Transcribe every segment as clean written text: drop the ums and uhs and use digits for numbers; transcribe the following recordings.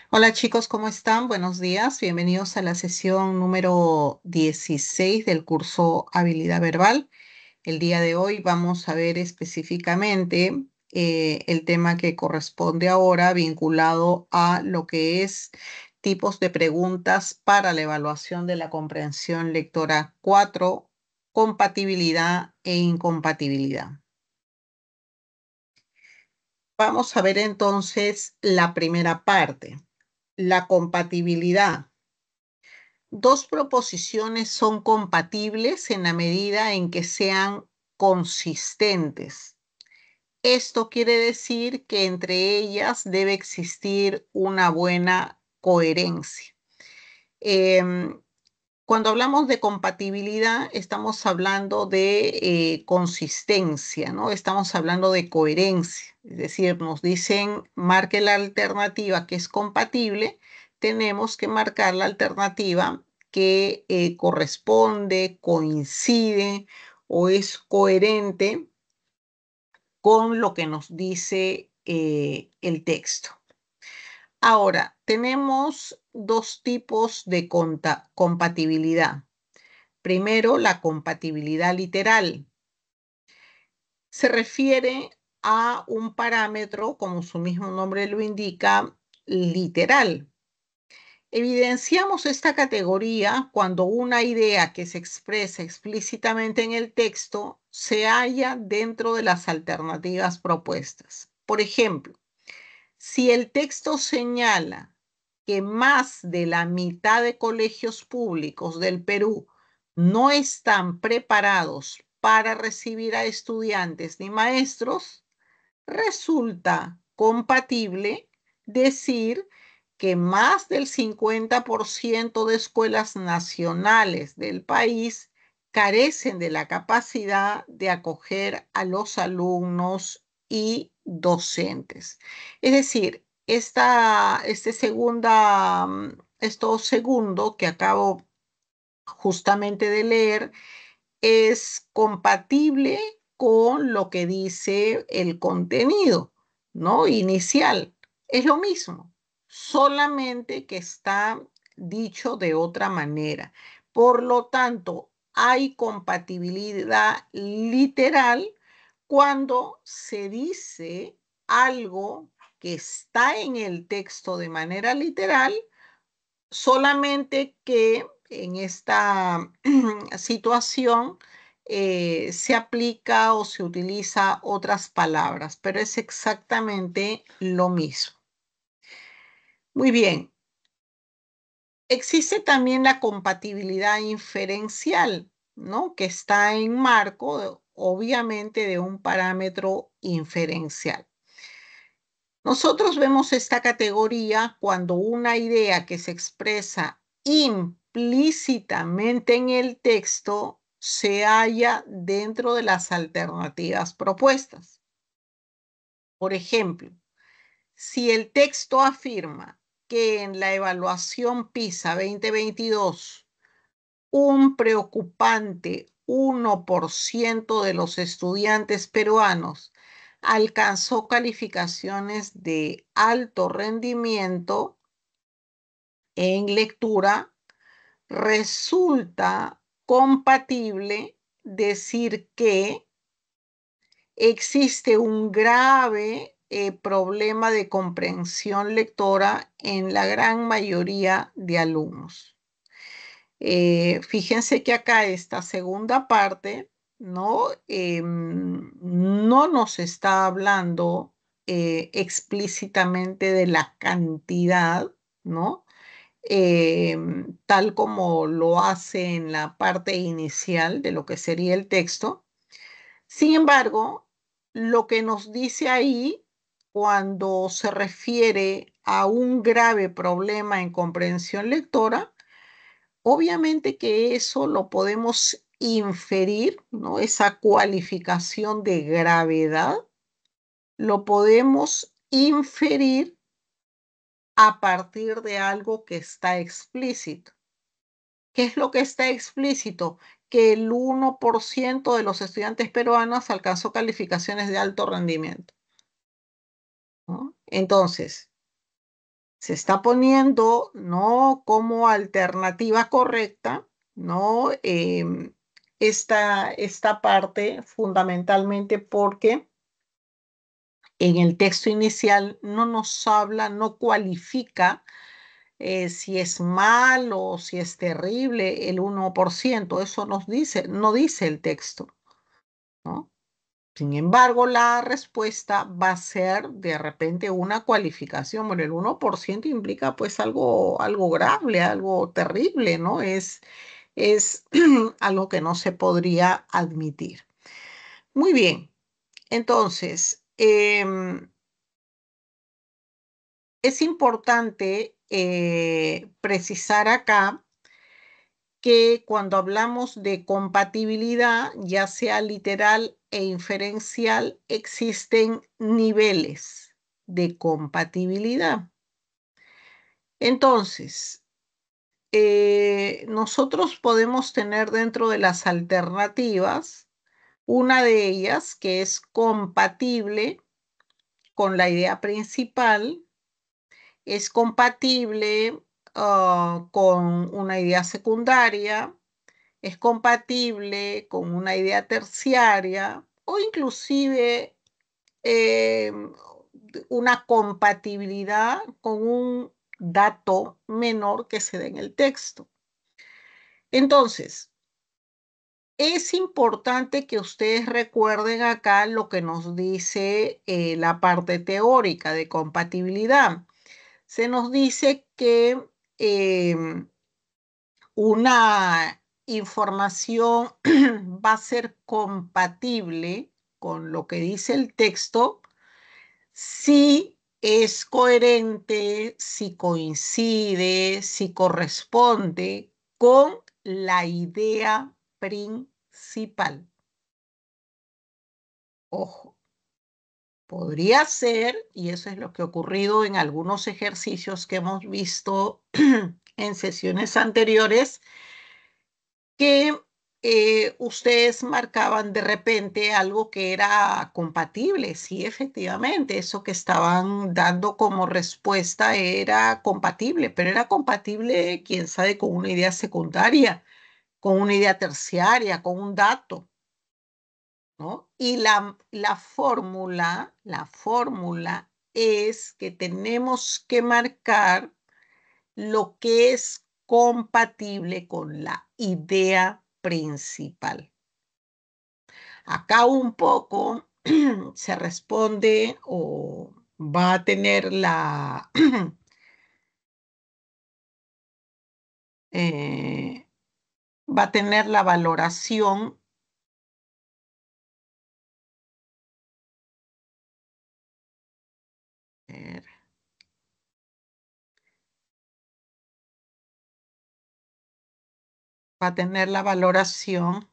Hola chicos, ¿cómo están? Buenos días. Bienvenidos a la sesión número 16 del curso Habilidad Verbal. El día de hoy vamos a ver específicamente el tema que corresponde ahora vinculado a lo que es tipos de preguntas para la evaluación de la comprensión lectora 4, compatibilidad e incompatibilidad. Vamos a ver entonces la primera parte, la compatibilidad. Dos proposiciones son compatibles en la medida en que sean consistentes. Esto quiere decir que entre ellas debe existir una buena coherencia. Em, Cuando hablamos de compatibilidad, estamos hablando de consistencia, ¿no? Estamos hablando de coherencia. Es decir, nos dicen, marque la alternativa que es compatible, tenemos que marcar la alternativa que corresponde, coincide o es coherente con lo que nos dice el texto. Ahora, tenemos dos tipos de compatibilidad. Primero, la compatibilidad literal. Se refiere a un parámetro, como su mismo nombre lo indica, literal. Evidenciamos esta categoría cuando una idea que se expresa explícitamente en el texto se halla dentro de las alternativas propuestas. Por ejemplo, si el texto señala que más de la mitad de colegios públicos del Perú no están preparados para recibir a estudiantes ni maestros, resulta compatible decir que más del 50% de escuelas nacionales del país carecen de la capacidad de acoger a los alumnos y docentes. Es decir, esto segundo que acabo justamente de leer es compatible con lo que dice el contenido, ¿no? Inicial. Es lo mismo, solamente que está dicho de otra manera. Por lo tanto, hay compatibilidad literal cuando se dice algo que está en el texto de manera literal, solamente que en esta situación se aplica o se utiliza otras palabras, pero es exactamente lo mismo. Muy bien. Existe también la compatibilidad inferencial, ¿no? Que está en marco, obviamente, de un parámetro inferencial. Nosotros vemos esta categoría cuando una idea que se expresa implícitamente en el texto se halla dentro de las alternativas propuestas. Por ejemplo, si el texto afirma que en la evaluación PISA 2022 un preocupante 1% de los estudiantes peruanos alcanzó calificaciones de alto rendimiento en lectura, resulta compatible decir que existe un grave problema de comprensión lectora en la gran mayoría de alumnos. Fíjense que acá esta segunda parte, ¿no? No nos está hablando explícitamente de la cantidad, ¿no? Tal como lo hace en la parte inicial de lo que sería el texto. Sin embargo, lo que nos dice ahí, cuando se refiere a un grave problema en comprensión lectora, obviamente que eso lo podemos inferir, ¿no? Esa cualificación de gravedad lo podemos inferir a partir de algo que está explícito. ¿Qué es lo que está explícito? Que el 1% de los estudiantes peruanos alcanzó calificaciones de alto rendimiento, ¿no? Entonces, Se está poniendo, ¿no?, como alternativa correcta, ¿no? Esta parte fundamentalmente porque en el texto inicial no nos habla, no cualifica si es malo o si es terrible el 1%. Eso nos dice, no dice el texto, ¿no? Sin embargo, la respuesta va a ser de repente una cualificación. Bueno, el 1% implica pues algo grave, algo terrible, ¿no? Es algo que no se podría admitir. Muy bien, entonces, es importante precisar acá que cuando hablamos de compatibilidad, ya sea literal e inferencial, existen niveles de compatibilidad. Entonces, nosotros podemos tener dentro de las alternativas una de ellas que es compatible con la idea principal, es compatible con una idea secundaria, es compatible con una idea terciaria o inclusive eh, una compatibilidad con un dato menor que se dé en el texto. Entonces, es importante que ustedes recuerden acá lo que nos dice la parte teórica de compatibilidad. Se nos dice que una información va a ser compatible con lo que dice el texto si es coherente, si coincide, si corresponde con la idea principal. Ojo, podría ser, y eso es lo que ha ocurrido en algunos ejercicios que hemos visto en sesiones anteriores, que ustedes marcaban de repente algo que era compatible. Sí, efectivamente, eso que estaban dando como respuesta era compatible, pero era compatible, quién sabe, con una idea secundaria, con una idea terciaria, con un dato, ¿no? Y la fórmula es que tenemos que marcar lo que es compatible con la idea principal. Acá un poco se responde o va a tener eh, va a tener la valoración va a tener la valoración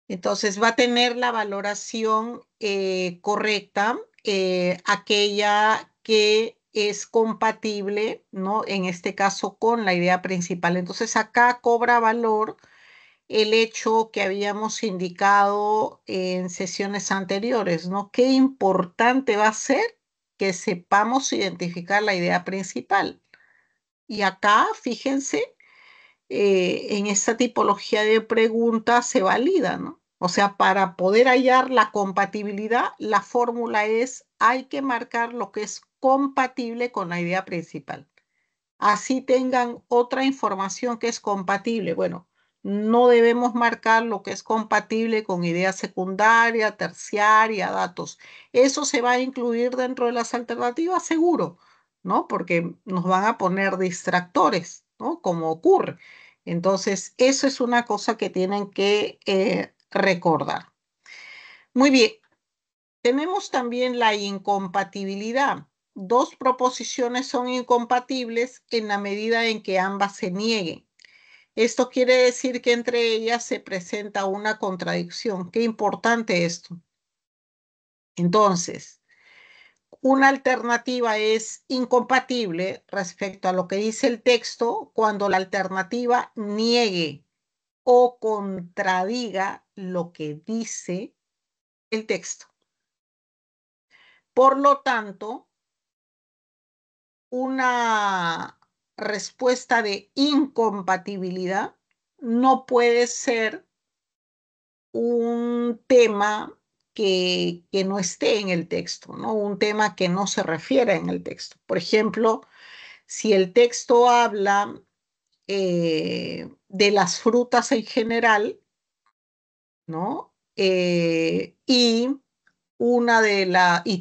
entonces va a tener la valoración correcta, aquella que es compatible, ¿no? En este caso con la idea principal. Entonces acá cobra valor el hecho que habíamos indicado en sesiones anteriores, ¿no? Qué importante va a ser que sepamos identificar la idea principal. Y acá, fíjense, en esta tipología de preguntas se valida, ¿no? O sea, para poder hallar la compatibilidad, la fórmula es, hay que marcar lo que es compatible con la idea principal. Así tengan otra información que es compatible. Bueno, no debemos marcar lo que es compatible con idea secundaria, terciaria, datos. Eso se va a incluir dentro de las alternativas, seguro, ¿no? Porque nos van a poner distractores, ¿no? Como ocurre. Entonces, eso es una cosa que tienen que recordar. Muy bien. Tenemos también la incompatibilidad. Dos proposiciones son incompatibles en la medida en que ambas se nieguen. Esto quiere decir que entre ellas se presenta una contradicción. Qué importante esto. Entonces, una alternativa es incompatible respecto a lo que dice el texto cuando la alternativa niegue o contradiga lo que dice el texto. Por lo tanto, una respuesta de incompatibilidad no puede ser un tema que no esté en el texto, ¿no? Un tema que no se refiere en el texto. Por ejemplo, si el texto habla de las frutas en general, ¿no? Y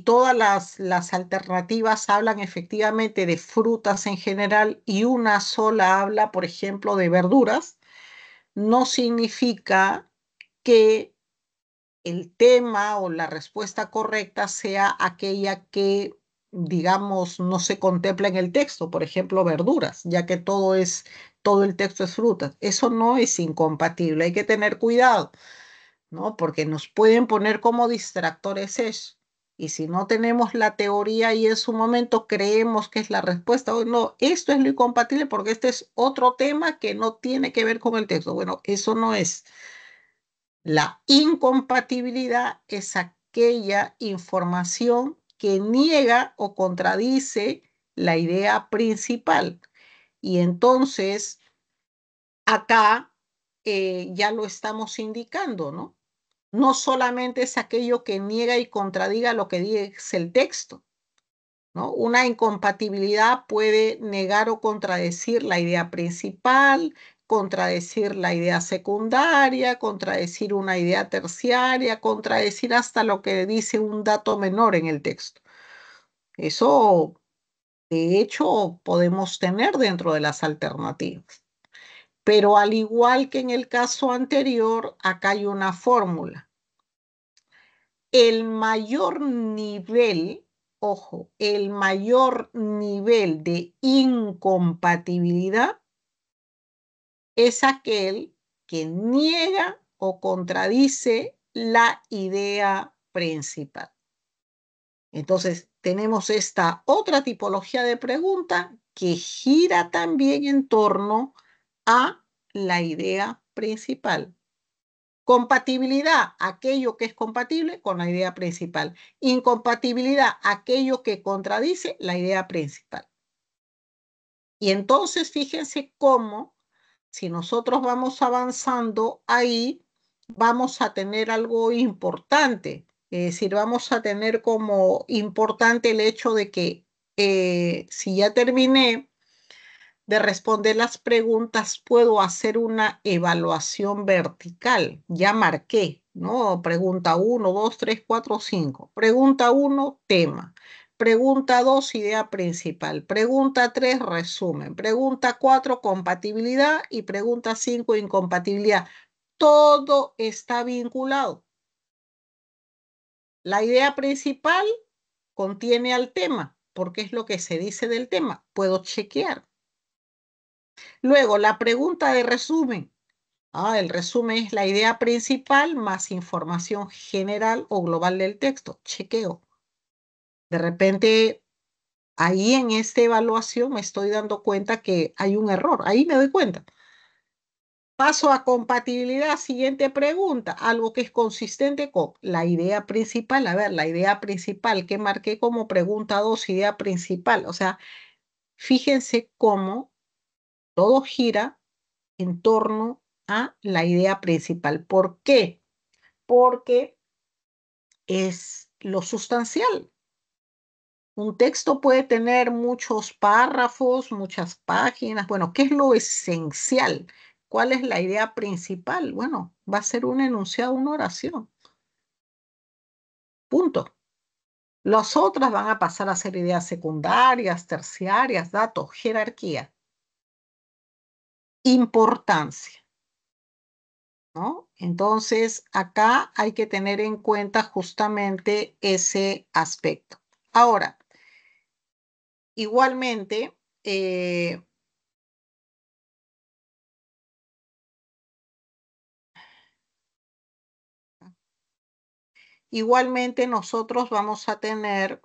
todas las alternativas hablan efectivamente de frutas en general y una sola habla, por ejemplo, de verduras, no significa que el tema o la respuesta correcta sea aquella que, digamos, no se contempla en el texto, por ejemplo, verduras, ya que todo el texto es frutas. Eso no es incompatible, hay que tener cuidado, ¿no? Porque nos pueden poner como distractores eso. Y si no tenemos la teoría y en su momento creemos que es la respuesta, o no, esto es lo incompatible porque este es otro tema que no tiene que ver con el texto. Bueno, eso no es. La incompatibilidad es aquella información que niega o contradice la idea principal. Y entonces, acá ya lo estamos indicando, ¿no? No solamente es aquello que niega y contradiga lo que dice el texto, ¿no? Una incompatibilidad puede negar o contradecir la idea principal, contradecir la idea secundaria, contradecir una idea terciaria, contradecir hasta lo que dice un dato menor en el texto. Eso, de hecho, podemos tener dentro de las alternativas. Pero al igual que en el caso anterior, acá hay una fórmula. El mayor nivel, ojo, el mayor nivel de incompatibilidad es aquel que niega o contradice la idea principal. Entonces, tenemos esta otra tipología de pregunta que gira también en torno a la idea principal. Compatibilidad, aquello que es compatible con la idea principal. Incompatibilidad, aquello que contradice la idea principal. Y entonces fíjense cómo, si nosotros vamos avanzando ahí, vamos a tener algo importante. Es decir, vamos a tener como importante el hecho de que si ya terminé de responder las preguntas, puedo hacer una evaluación vertical. Ya marqué, ¿no? Pregunta 1, 2, 3, 4, 5. Pregunta 1, tema. Pregunta 2, idea principal. Pregunta 3, resumen. Pregunta 4, compatibilidad. Y pregunta 5, incompatibilidad. Todo está vinculado. La idea principal contiene al tema, porque es lo que se dice del tema. Puedo chequear. Luego, la pregunta de resumen. El resumen es la idea principal más información general o global del texto. Chequeo. De repente, ahí en esta evaluación me estoy dando cuenta que hay un error. Ahí me doy cuenta. Paso a compatibilidad. Siguiente pregunta. Algo que es consistente con la idea principal. A ver, la idea principal que marqué como pregunta 2, idea principal. O sea, fíjense cómo todo gira en torno a la idea principal. ¿Por qué? Porque es lo sustancial. Un texto puede tener muchos párrafos, muchas páginas. Bueno, ¿qué es lo esencial? ¿Cuál es la idea principal? Bueno, va a ser un enunciado, una oración. Punto. Las otras van a pasar a ser ideas secundarias, terciarias, datos, jerarquía. Importancia. ¿No? Entonces, acá hay que tener en cuenta justamente ese aspecto. Ahora, igualmente, Igualmente nosotros vamos a tener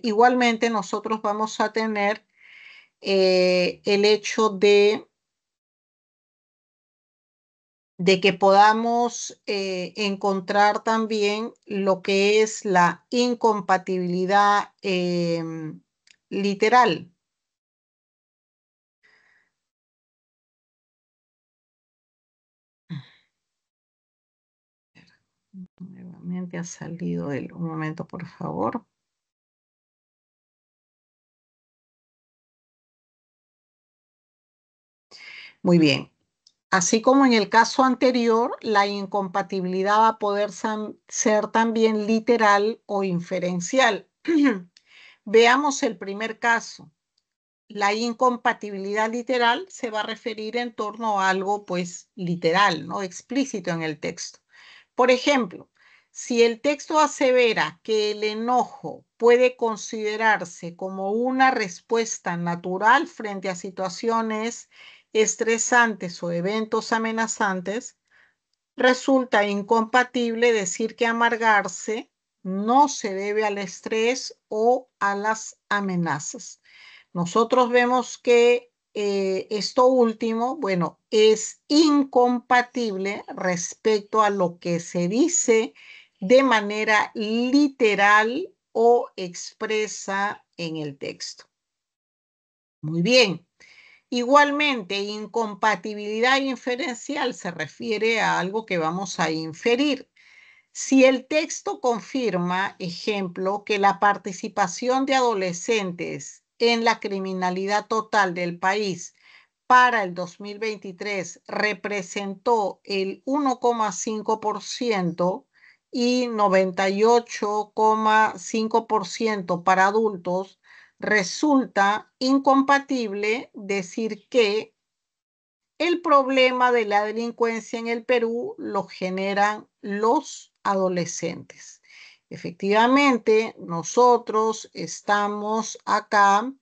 igualmente nosotros vamos a tener el hecho de que podamos encontrar también lo que es la incompatibilidad literal. Nuevamente ha salido un momento, por favor. Muy bien. Así como en el caso anterior, la incompatibilidad va a poder ser también literal o inferencial. Veamos el primer caso. La incompatibilidad literal se va a referir en torno a algo, pues, literal, ¿no? Explícito en el texto. Por ejemplo, si el texto asevera que el enojo puede considerarse como una respuesta natural frente a situaciones estresantes o eventos amenazantes, resulta incompatible decir que amargarse no se debe al estrés o a las amenazas. Nosotros vemos que esto último, bueno, es incompatible respecto a lo que se dice de manera literal o expresa en el texto. Muy bien. Igualmente, incompatibilidad inferencial se refiere a algo que vamos a inferir. Si el texto confirma, ejemplo, que la participación de adolescentes en la criminalidad total del país para el 2023 representó el 1,5% y 98,5% para adultos, resulta incompatible decir que el problema de la delincuencia en el Perú lo generan los adolescentes. Efectivamente, nosotros estamos acá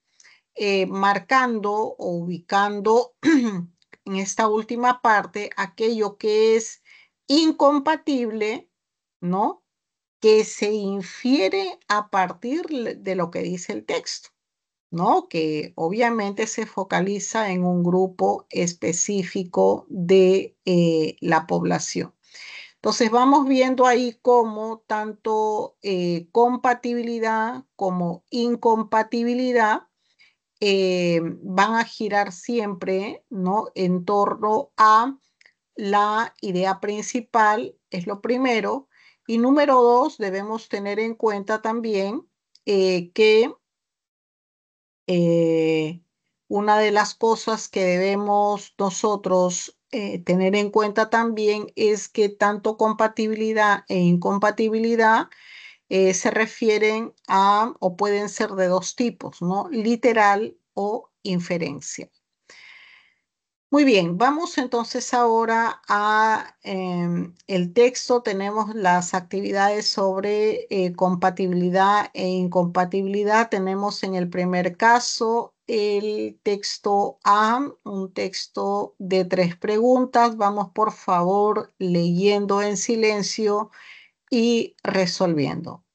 marcando o ubicando en esta última parte aquello que es incompatible, ¿no? Que se infiere a partir de lo que dice el texto, ¿no? Que obviamente se focaliza en un grupo específico de la población. Entonces vamos viendo ahí cómo tanto compatibilidad como incompatibilidad van a girar siempre, ¿no? En torno a la idea principal, es lo primero. Y número dos, debemos tener en cuenta también que eh, una de las cosas que debemos nosotros tener en cuenta también es que tanto compatibilidad e incompatibilidad se refieren a o pueden ser de dos tipos, ¿no? Literal o inferencia. Muy bien, vamos entonces ahora a el texto. Tenemos las actividades sobre compatibilidad e incompatibilidad. Tenemos en el primer caso el texto A, un texto de 3 preguntas. Vamos por favor leyendo en silencio y resolviendo.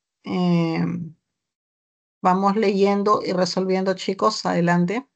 Vamos leyendo y resolviendo, chicos. Adelante.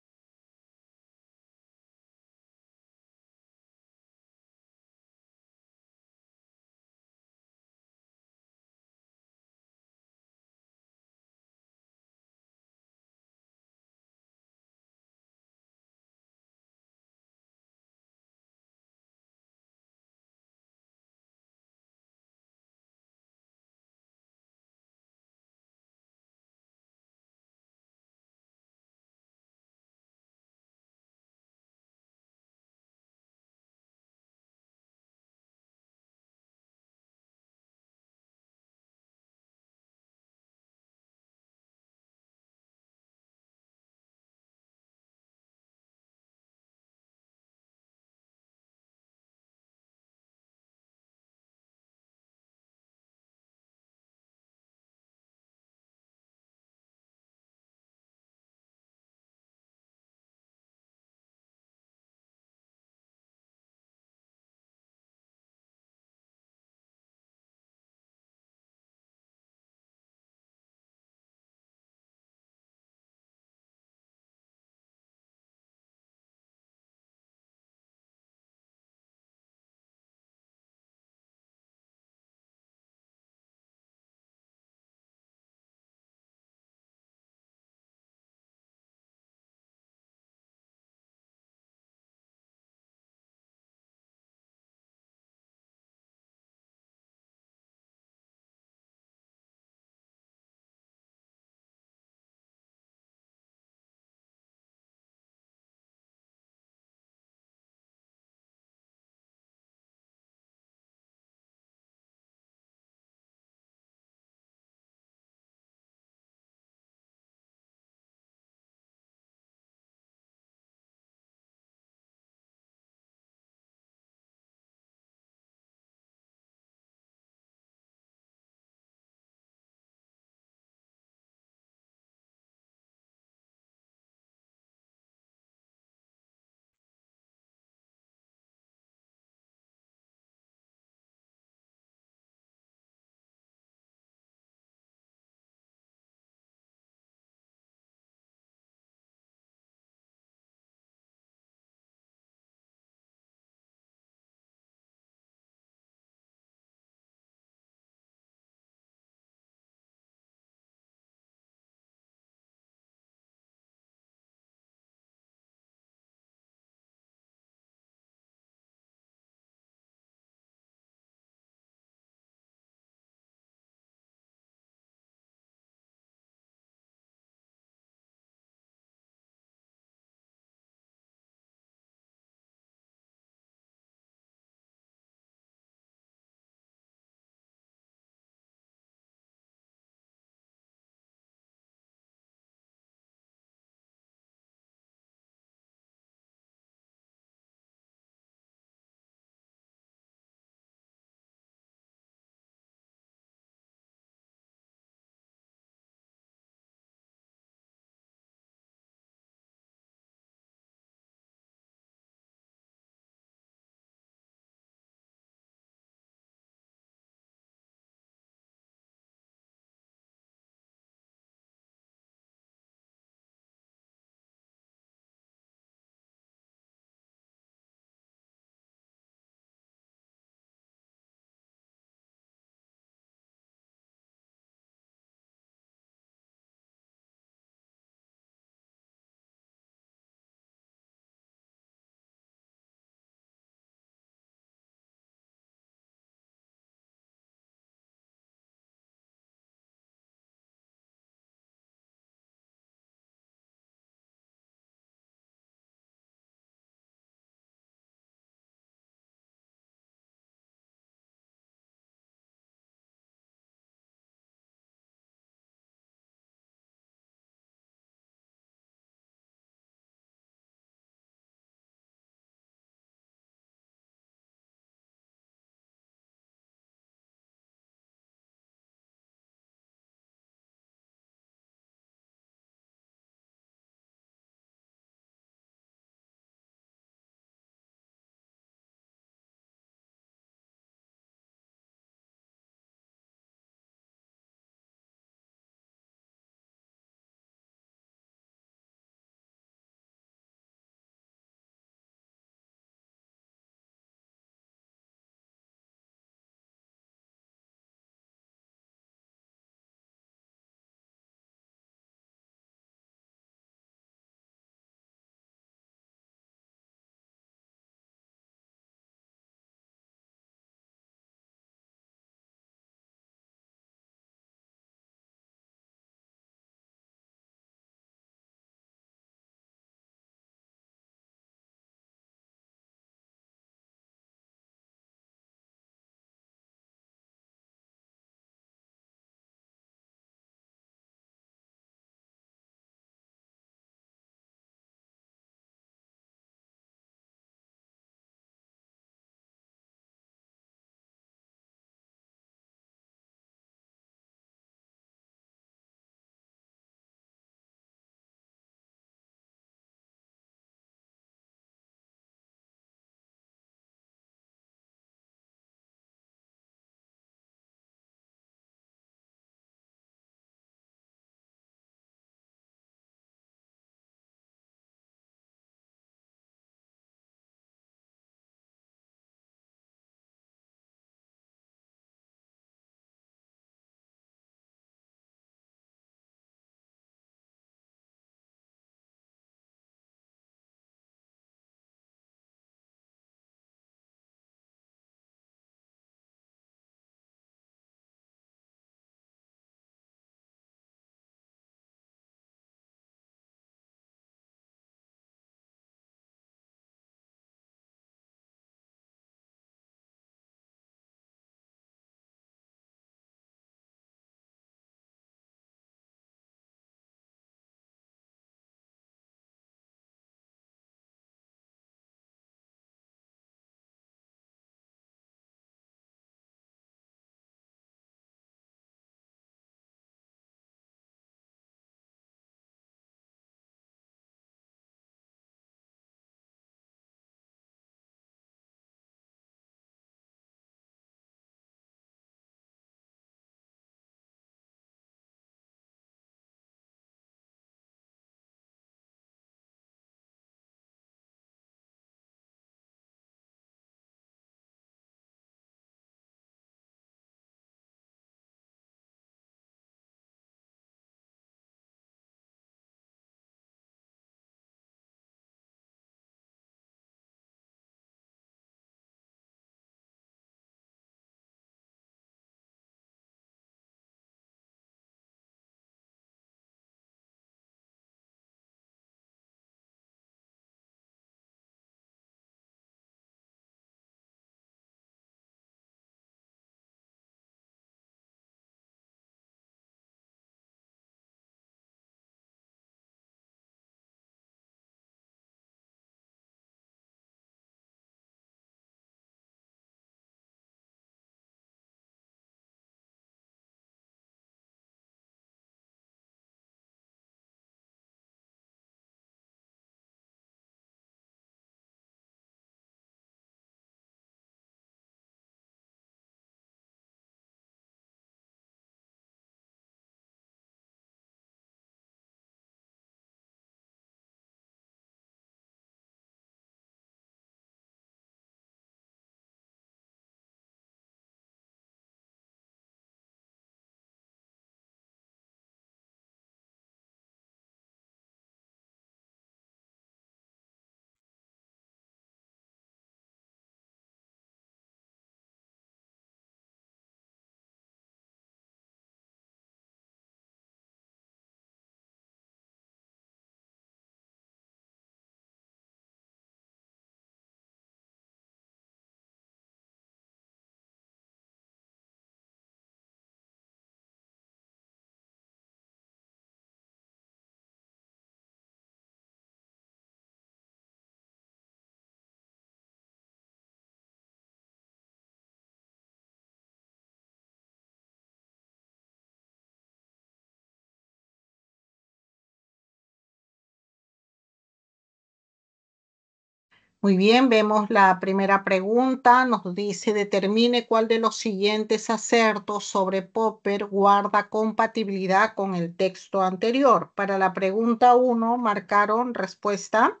Muy bien, vemos la primera pregunta. Nos dice, determine cuál de los siguientes acertos sobre Popper guarda compatibilidad con el texto anterior. Para la pregunta 1, marcaron respuesta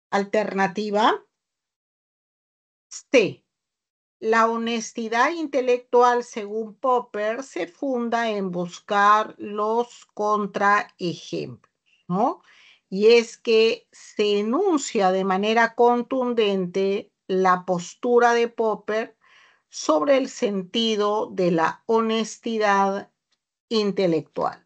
alternativa C. La honestidad intelectual, según Popper, se funda en buscar los contraejemplos, ¿no? Y es que se enuncia de manera contundente la postura de Popper sobre el sentido de la honestidad intelectual.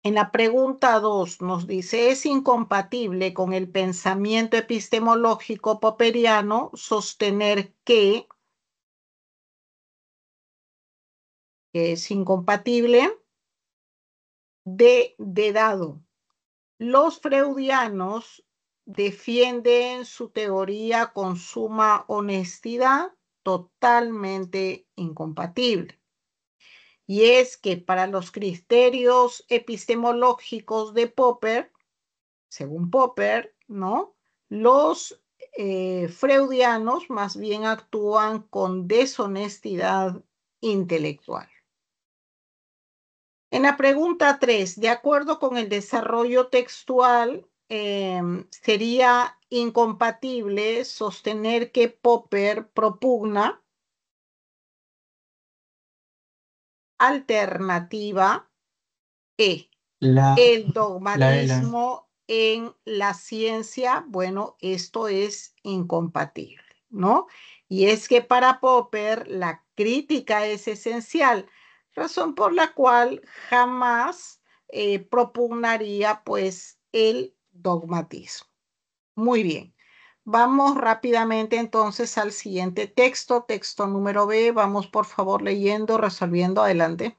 En la pregunta 2 nos dice, ¿es incompatible con el pensamiento epistemológico popperiano sostener que es incompatible de dado? Los freudianos defienden su teoría con suma honestidad, totalmente incompatible. Y es que para los criterios epistemológicos de Popper, según Popper, ¿no? Los freudianos más bien actúan con deshonestidad intelectual. En la pregunta 3, de acuerdo con el desarrollo textual, sería incompatible sostener que Popper propugna alternativa E. La, El la ELA. dogmatismo en la ciencia, bueno, esto es incompatible, ¿no? Y es que para Popper la crítica es esencial, razón por la cual jamás propugnaría pues el dogmatismo. Muy bien. Vamos rápidamente entonces al siguiente texto, texto número B. Vamos por favor leyendo, resolviendo. Adelante.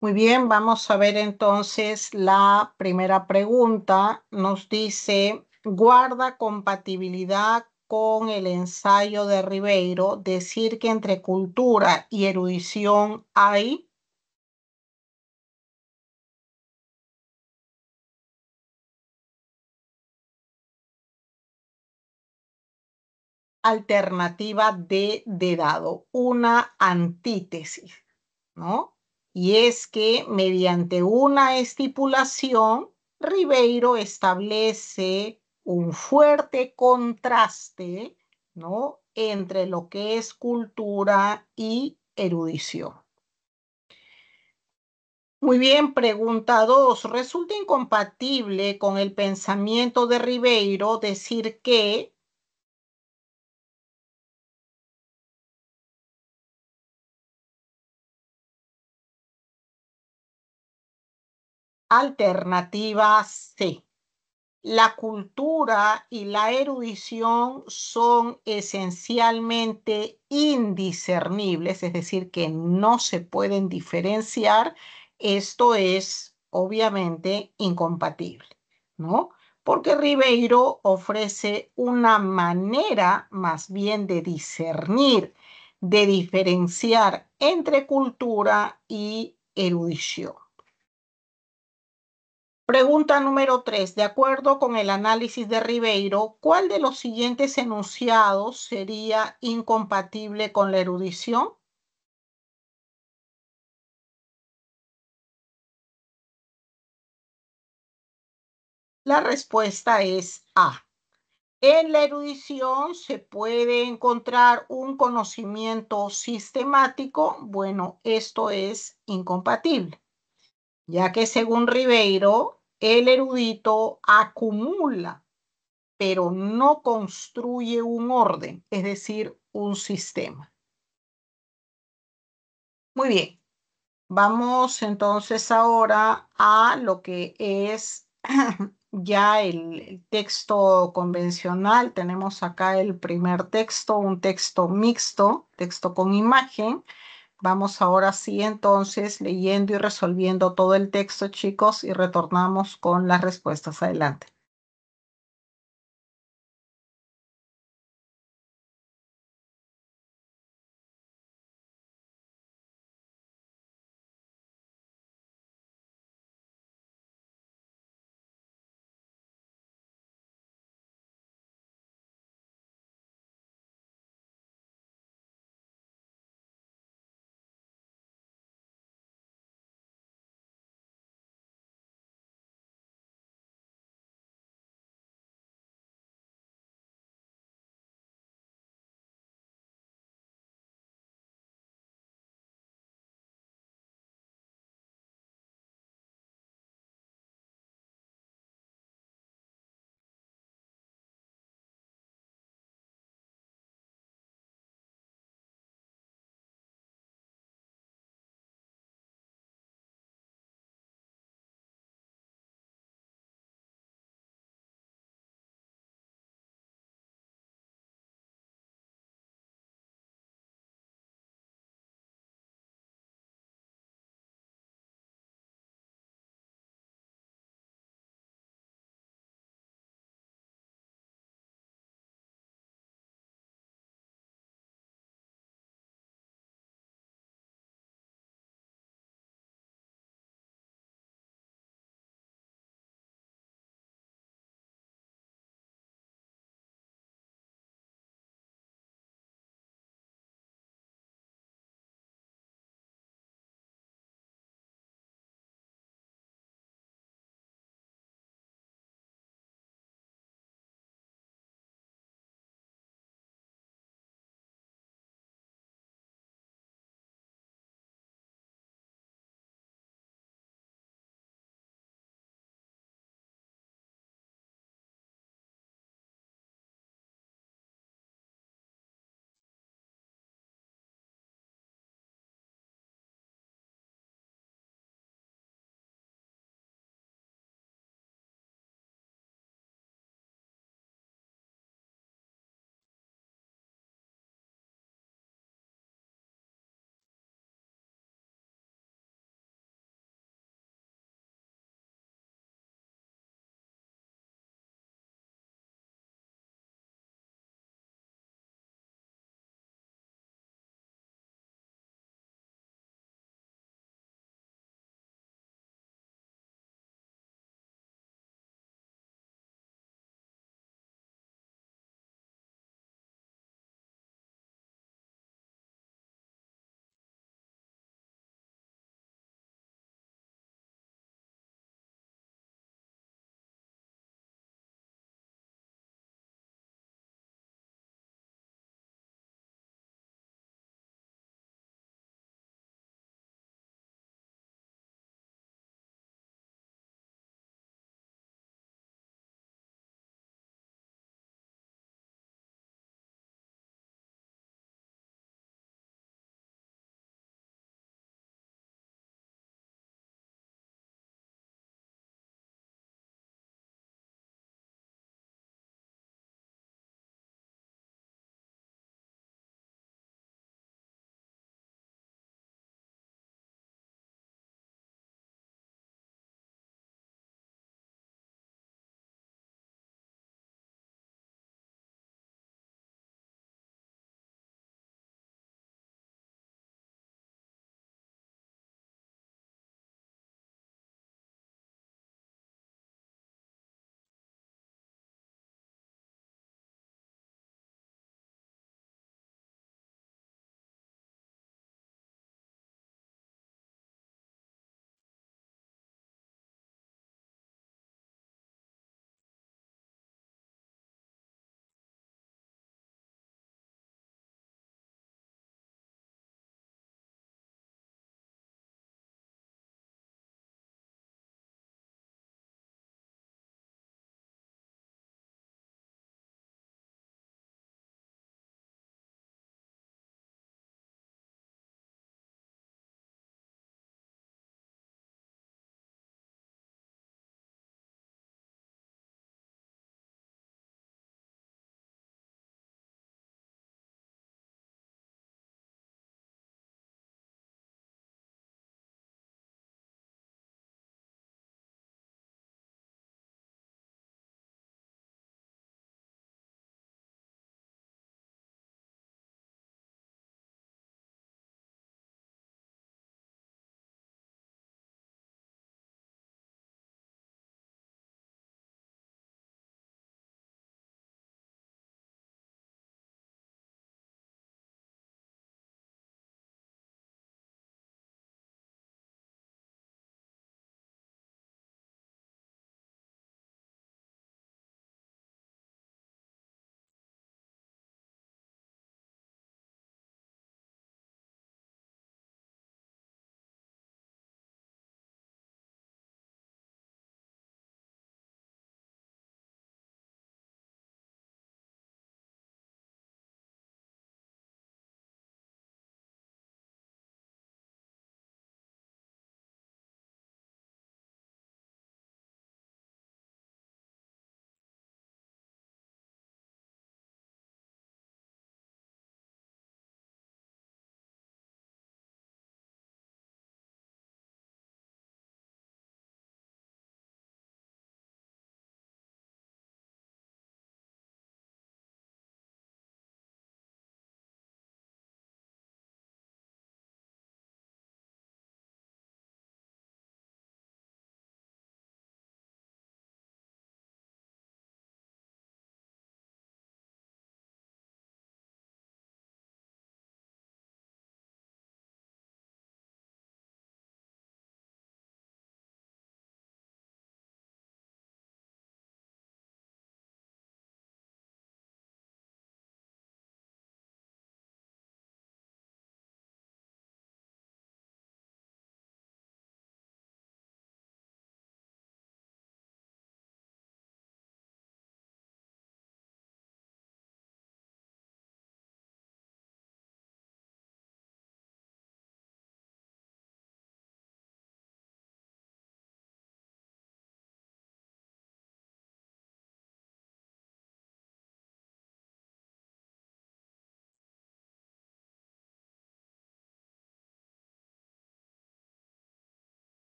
Muy bien, vamos a ver entonces la primera pregunta. Nos dice, guarda compatibilidad con el ensayo de Ribeiro, decir que entre cultura y erudición hay. Alternativa de dado, una antítesis, ¿no? Y es que mediante una estipulación, Ribeiro establece un fuerte contraste, ¿no? Entre lo que es cultura y erudición. Muy bien, pregunta 2. Resulta incompatible con el pensamiento de Ribeiro decir que alternativa C. La cultura y la erudición son esencialmente indiscernibles, es decir, que no se pueden diferenciar. Esto es obviamente incompatible, ¿no? Porque Ribeiro ofrece una manera más bien de discernir, de diferenciar entre cultura y erudición. Pregunta número 3. De acuerdo con el análisis de Ribeiro, ¿cuál de los siguientes enunciados sería incompatible con la erudición? La respuesta es A. En la erudición se puede encontrar un conocimiento sistemático. Bueno, esto es incompatible, ya que según Ribeiro, el erudito acumula pero no construye un orden, es decir, un sistema. Muy bien, vamos entonces ahora a lo que es ya el texto convencional. Tenemos acá el primer texto, un texto mixto, texto con imagen. Vamos ahora sí entonces leyendo y resolviendo todo el texto, chicos, y retornamos con las respuestas. Adelante.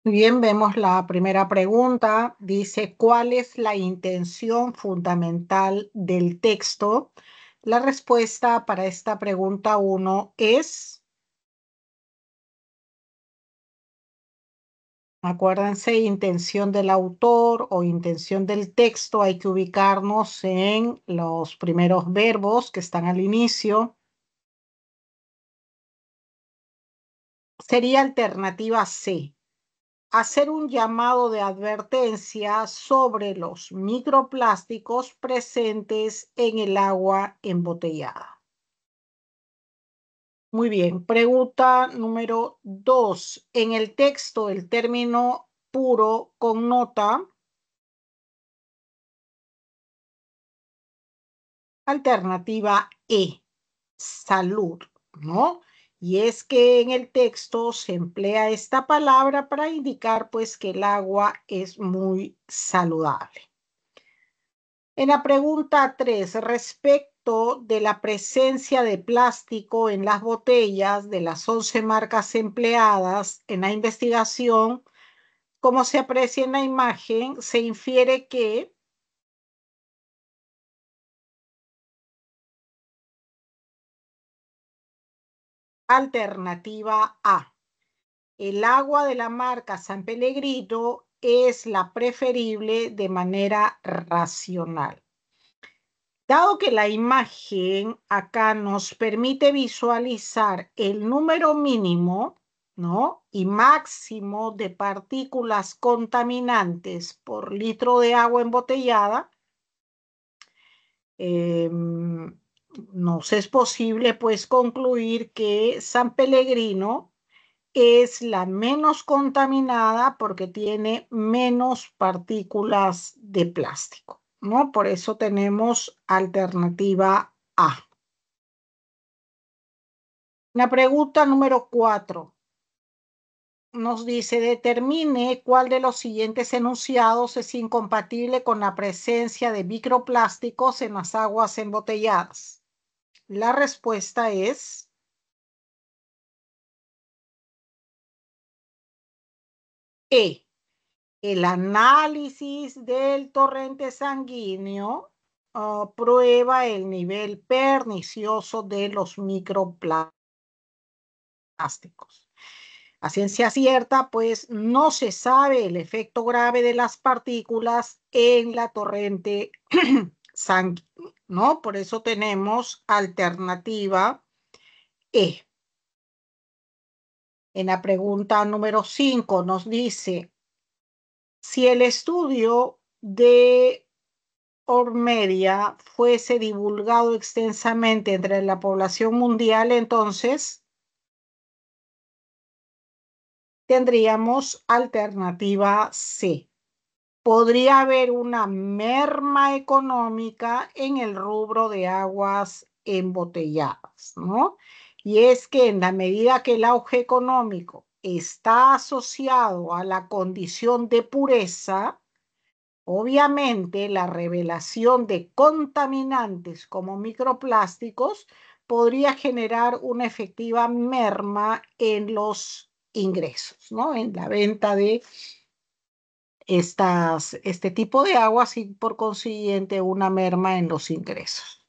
Bien, vemos la primera pregunta. Dice, ¿cuál es la intención fundamental del texto? La respuesta para esta pregunta 1 es, acuérdense, intención del autor o intención del texto. Hay que ubicarnos en los primeros verbos que están al inicio. Sería alternativa C. Hacer un llamado de advertencia sobre los microplásticos presentes en el agua embotellada. Muy bien, pregunta número 2. En el texto, el término puro connota alternativa E, salud, ¿no? Y es que en el texto se emplea esta palabra para indicar pues que el agua es muy saludable. En la pregunta 3, respecto de la presencia de plástico en las botellas de las 11 marcas empleadas en la investigación, como se aprecia en la imagen, se infiere que alternativa A, el agua de la marca San Pellegrino es la preferible de manera racional. Dado que la imagen acá nos permite visualizar el número mínimo, ¿no? Y máximo de partículas contaminantes por litro de agua embotellada, nos es posible pues concluir que San Pellegrino es la menos contaminada porque tiene menos partículas de plástico, ¿no? Por eso tenemos alternativa A. La pregunta número 4 nos dice, determine cuál de los siguientes enunciados es incompatible con la presencia de microplásticos en las aguas embotelladas. La respuesta es E. El análisis del torrente sanguíneo prueba el nivel pernicioso de los microplásticos. A ciencia cierta, pues no se sabe el efecto grave de las partículas en la torrente sanguínea, ¿no? Por eso tenemos alternativa E. En la pregunta número 5 nos dice, si el estudio de Ormedia fuese divulgado extensamente entre la población mundial, entonces tendríamos alternativa C. Podría haber una merma económica en el rubro de aguas embotelladas, ¿no? Y es que en la medida que el auge económico está asociado a la condición de pureza, obviamente, la revelación de contaminantes como microplásticos podría generar una efectiva merma en los ingresos, ¿no? En la venta de este tipo de aguas y por consiguiente una merma en los ingresos.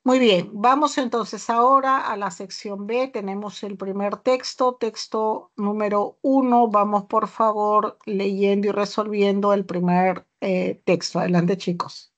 Muy bien, vamos entonces ahora a la sección B. Tenemos el primer texto, texto número 1. Vamos por favor leyendo y resolviendo el primer texto. Adelante, chicos.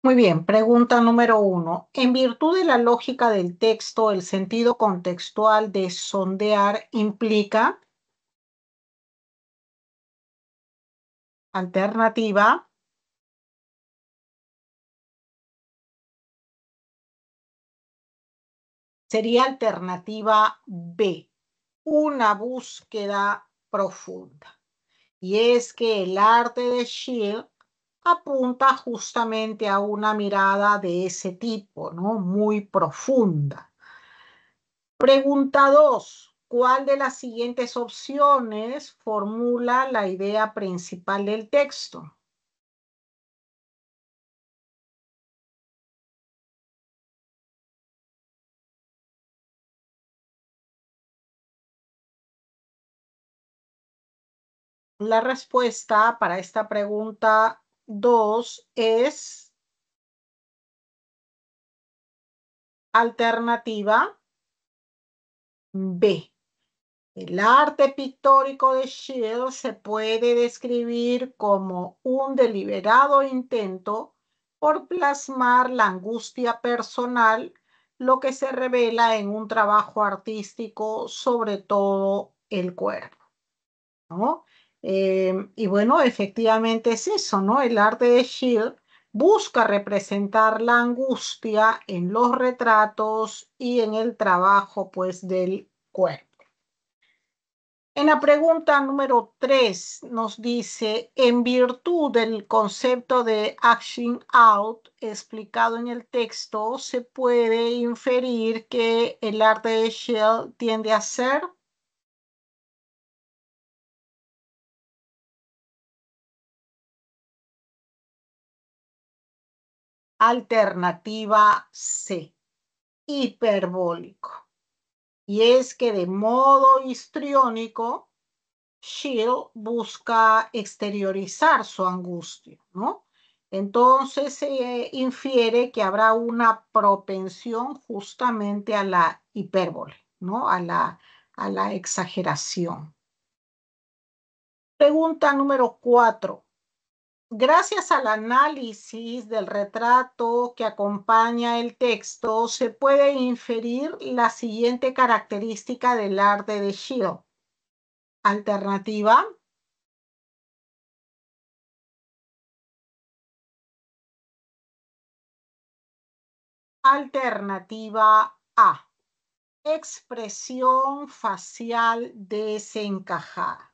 Muy bien, pregunta número 1. En virtud de la lógica del texto, el sentido contextual de sondear implica alternativa. Sería alternativa B, una búsqueda profunda. Y es que el arte de Schill apunta justamente a una mirada de ese tipo, ¿no? Muy profunda. Pregunta 2. ¿Cuál de las siguientes opciones formula la idea principal del texto? La respuesta para esta pregunta 2 es alternativa B. El arte pictórico de Schill se puede describir como un deliberado intento por plasmar la angustia personal, lo que se revela en un trabajo artístico sobre todo el cuerpo, ¿no? Y bueno, efectivamente es eso, ¿no? El arte de Schill busca representar la angustia en los retratos y en el trabajo, pues, del cuerpo. En la pregunta número 3 nos dice, en virtud del concepto de acting out explicado en el texto, se puede inferir que el arte de Schill tiende a ser alternativa C, hiperbólico. Y es que de modo histriónico, Schill busca exteriorizar su angustia, ¿no? Entonces se infiere que habrá una propensión justamente a la hipérbole, ¿no? A la exageración. Pregunta número 4. Gracias al análisis del retrato que acompaña el texto, se puede inferir la siguiente característica del arte de Schill. Alternativa. Alternativa A. Expresión facial desencajada.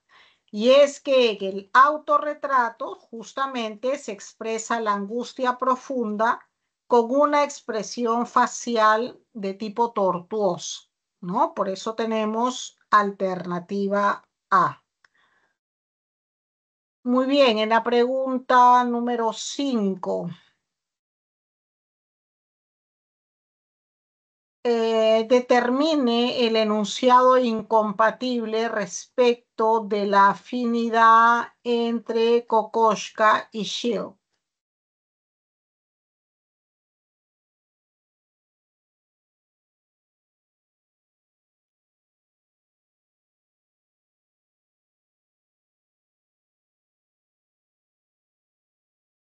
Y es que en el autorretrato justamente se expresa la angustia profunda con una expresión facial de tipo tortuoso, ¿no? Por eso tenemos alternativa A. Muy bien, en la pregunta número 5. Determine el enunciado incompatible respecto de la afinidad entre Kokoschka y Schill.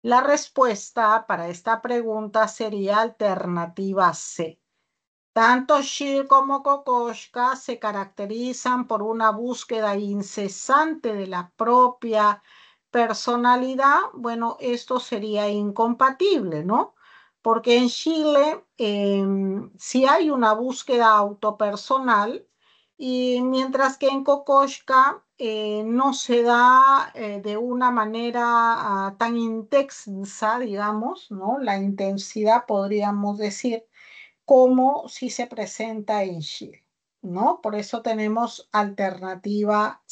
La respuesta para esta pregunta sería alternativa C. Tanto Schill como Kokoschka se caracterizan por una búsqueda incesante de la propia personalidad. Bueno, esto sería incompatible, ¿no? Porque en Chile sí hay una búsqueda autopersonal y mientras que en Kokoschka no se da de una manera tan intensa, digamos, ¿no? La intensidad, podríamos decir como si se presenta en Chile, ¿no? Por eso tenemos alternativa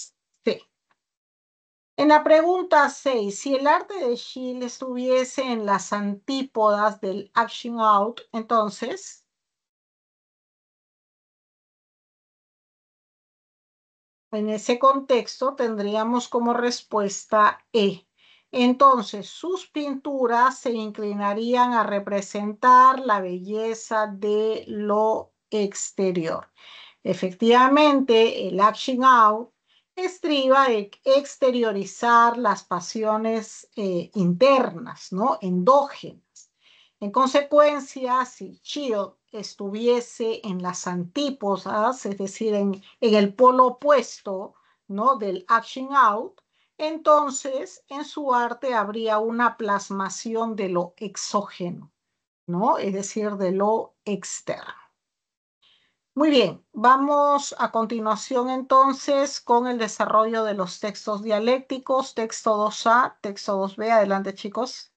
C. En la pregunta 6, si el arte de Chile estuviese en las antípodas del action out, entonces, en ese contexto tendríamos como respuesta E. Entonces, sus pinturas se inclinarían a representar la belleza de lo exterior. Efectivamente, el acting out estriba en exteriorizar las pasiones internas, ¿no? Endógenas. En consecuencia, si chill estuviese en las antípodas, es decir, en el polo opuesto, ¿no? Del acting out, entonces en su arte habría una plasmación de lo exógeno, ¿no? Es decir, de lo externo. Muy bien, vamos a continuación entonces con el desarrollo de los textos dialécticos, texto 2A, texto 2B. Adelante, chicos.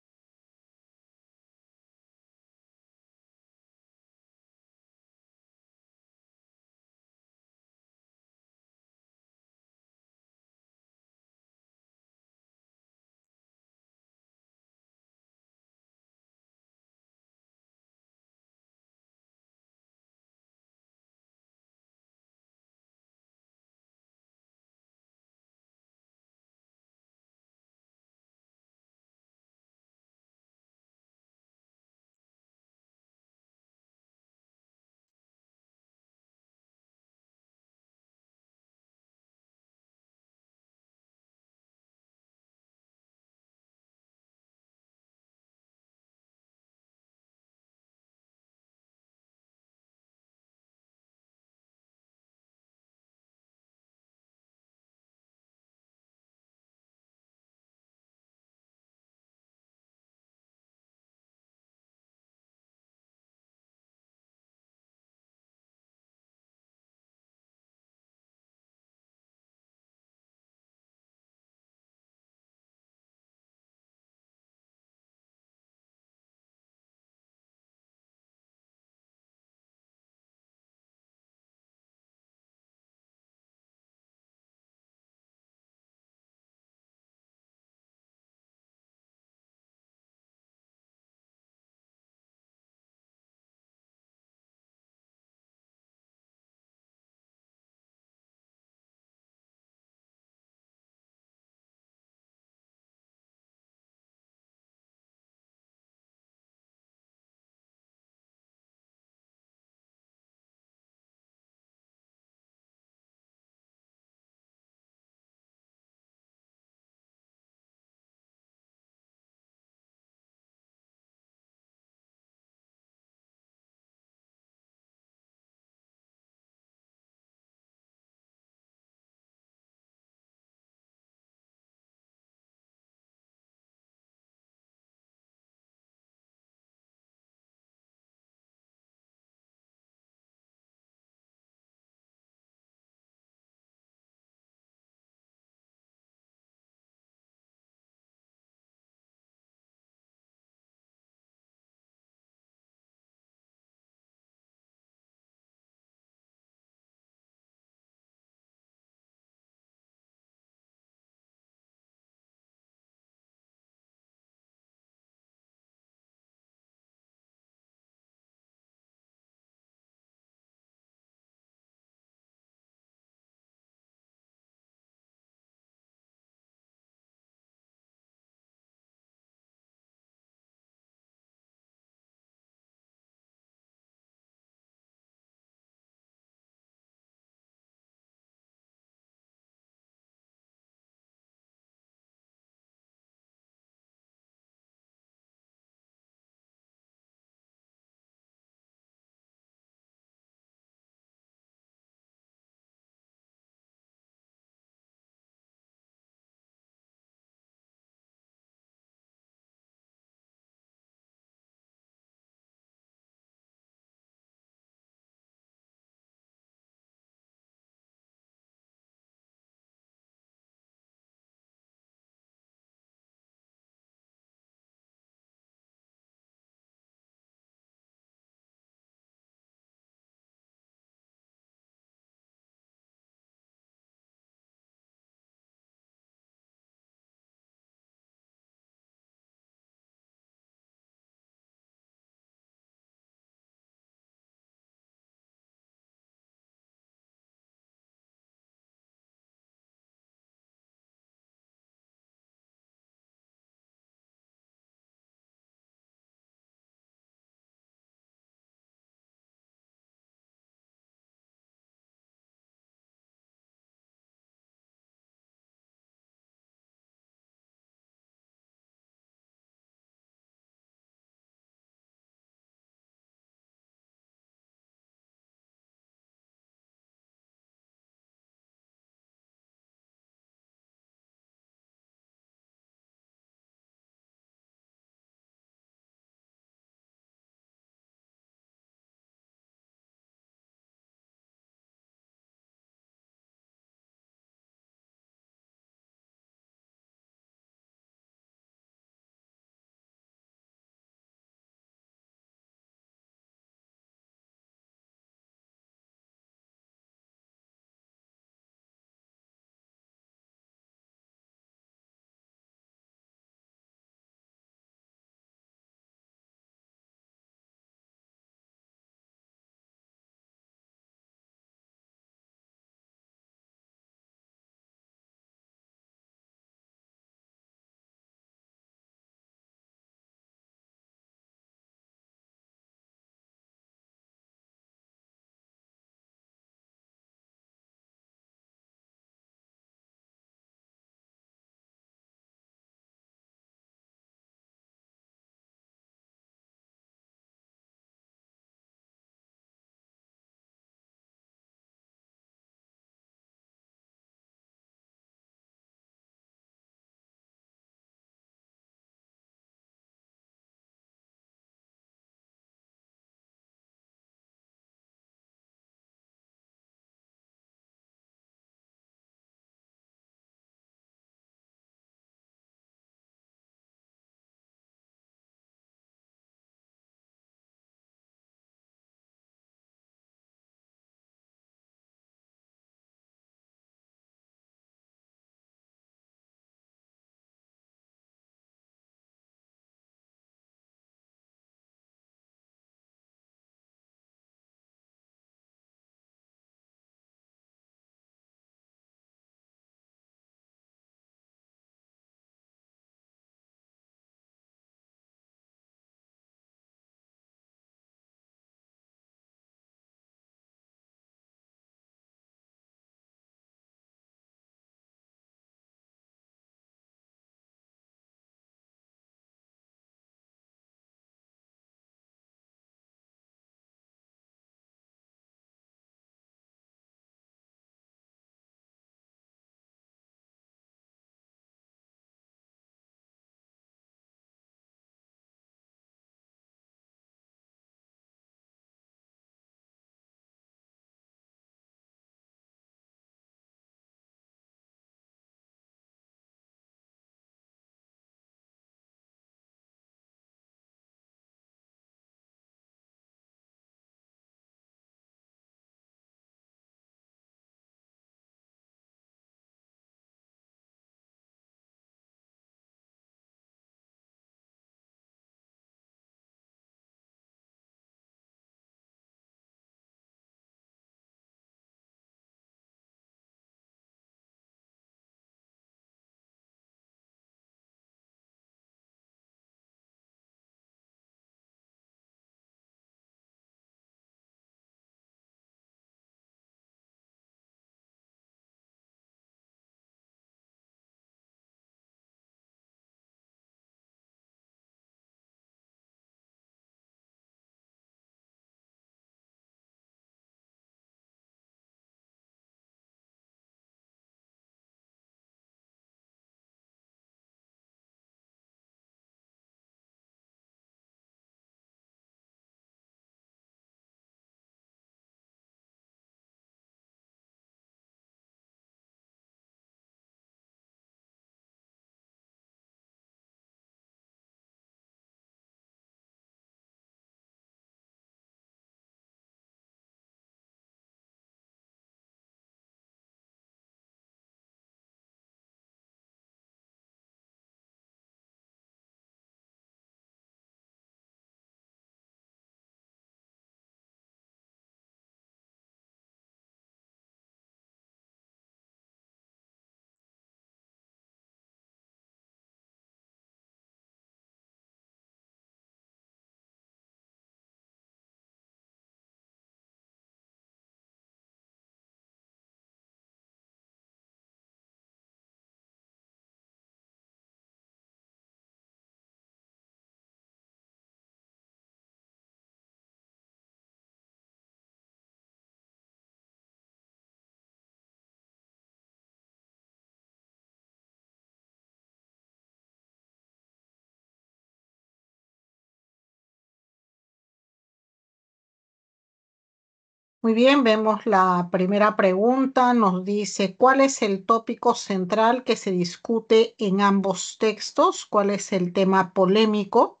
Muy bien, vemos la primera pregunta. Nos dice, ¿cuál es el tópico central que se discute en ambos textos? ¿Cuál es el tema polémico?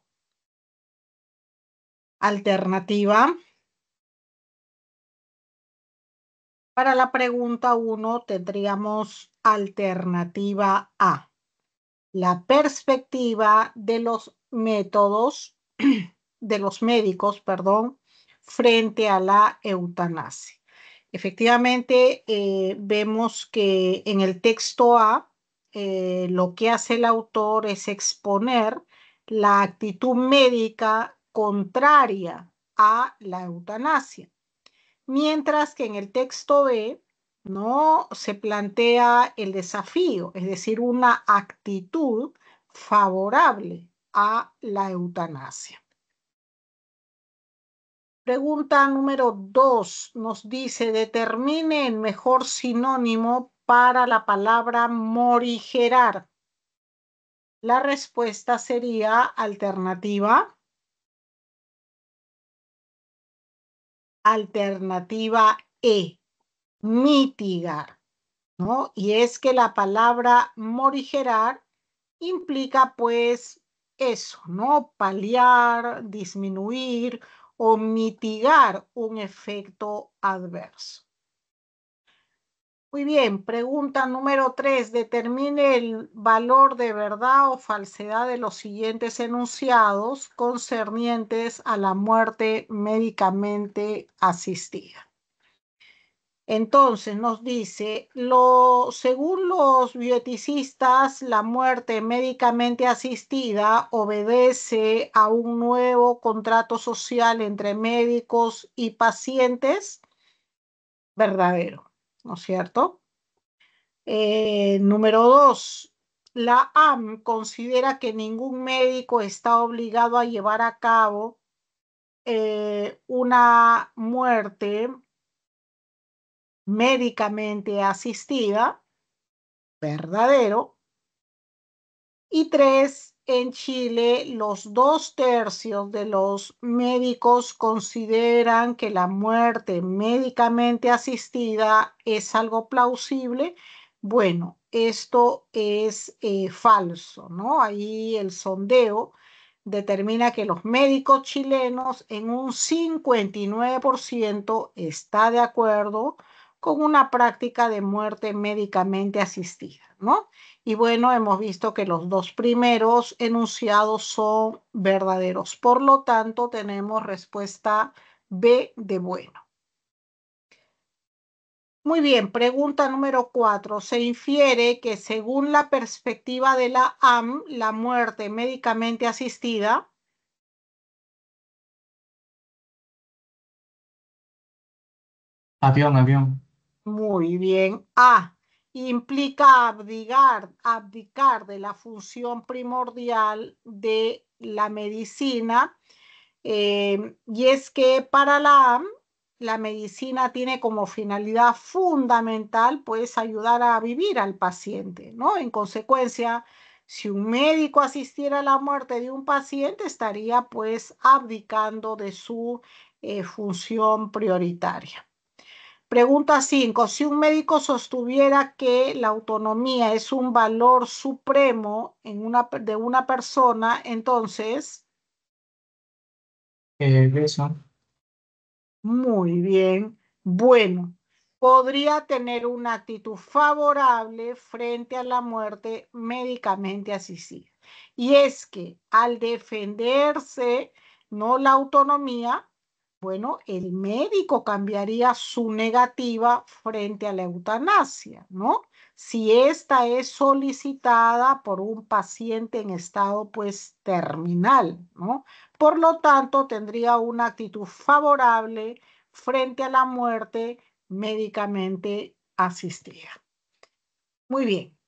Alternativa. Para la pregunta 1 tendríamos alternativa A, la perspectiva de los métodos, de los médicos, perdón, frente a la eutanasia. Efectivamente, vemos que en el texto A, lo que hace el autor es exponer la actitud médica contraria a la eutanasia. Mientras que en el texto B no se plantea el desafío, es decir, una actitud favorable a la eutanasia. Pregunta número 2 nos dice, determine el mejor sinónimo para la palabra morigerar. La respuesta sería alternativa E, mitigar, ¿no? Y es que la palabra morigerar implica pues eso, ¿no? Paliar, disminuir o mitigar un efecto adverso. Muy bien, pregunta número 3. Determine el valor de verdad o falsedad de los siguientes enunciados concernientes a la muerte médicamente asistida. Entonces nos dice, según los bioeticistas, la muerte médicamente asistida obedece a un nuevo contrato social entre médicos y pacientes. Verdadero, ¿no es cierto? Número 2. La AM considera que ningún médico está obligado a llevar a cabo una muerte médicamente asistida. Verdadero. Y 3, en Chile, los 2/3 de los médicos consideran que la muerte médicamente asistida es algo plausible. Bueno, esto es falso, ¿no? Ahí el sondeo determina que los médicos chilenos en un 59% está de acuerdo con una práctica de muerte médicamente asistida, ¿no? Y bueno, hemos visto que los dos primeros enunciados son verdaderos. Por lo tanto, tenemos respuesta B de bueno. Muy bien, pregunta número 4. Se infiere que según la perspectiva de la AM, la muerte médicamente asistida. Avión. Muy bien. A. Implica abdicar de la función primordial de la medicina. Y es que para la medicina tiene como finalidad fundamental, pues, ayudar a vivir al paciente, ¿no? En consecuencia, si un médico asistiera a la muerte de un paciente, estaría, pues, abdicando de su función prioritaria. Pregunta 5. Si un médico sostuviera que la autonomía es un valor supremo de una persona, entonces, Eso. muy bien, bueno, podría tener una actitud favorable frente a la muerte médicamente asistida. Y es que al defenderse, no la autonomía, bueno, el médico cambiaría su negativa frente a la eutanasia, ¿no? Si esta es solicitada por un paciente en estado, pues, terminal, ¿no? Por lo tanto, tendría una actitud favorable frente a la muerte médicamente asistida. Muy bien.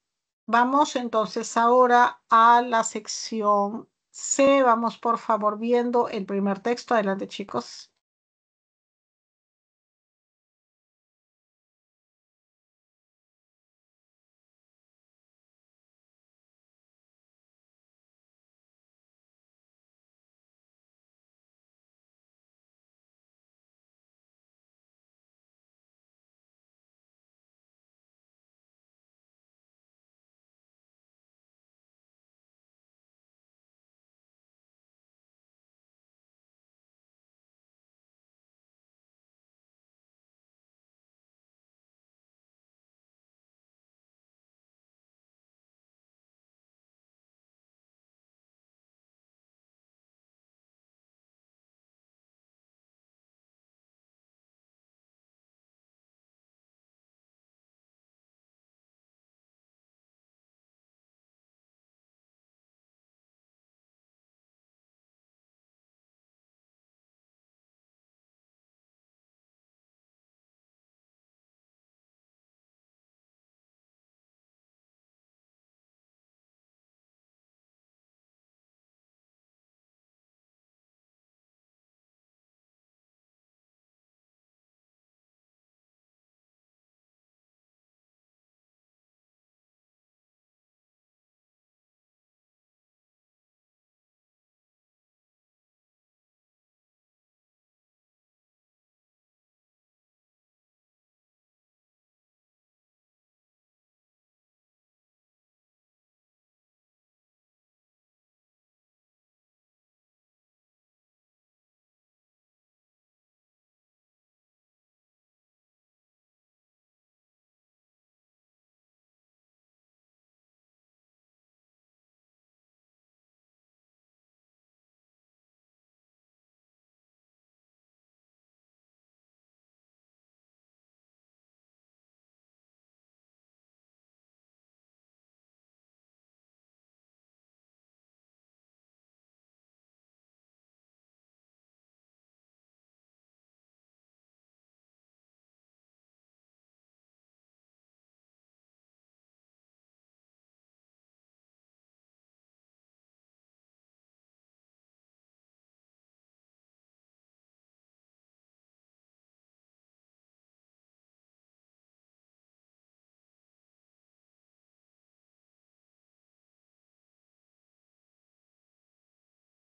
Vamos entonces ahora a la sección C. Vamos por favor viendo el primer texto. Adelante, chicos.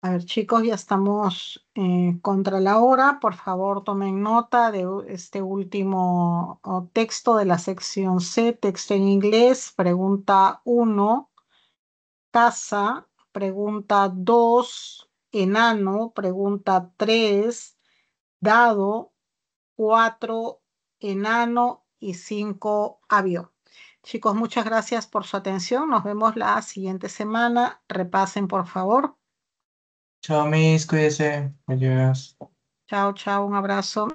A ver, chicos, ya estamos contra la hora. Por favor, tomen nota de este último texto de la sección C, texto en inglés. Pregunta 1, casa. Pregunta 2, enano. Pregunta 3, dado. 4, enano y 5, avión. Chicos, muchas gracias por su atención. Nos vemos la siguiente semana. Repasen, por favor. Chao, Miss, cuídese. Adiós. Chao, chao, un abrazo.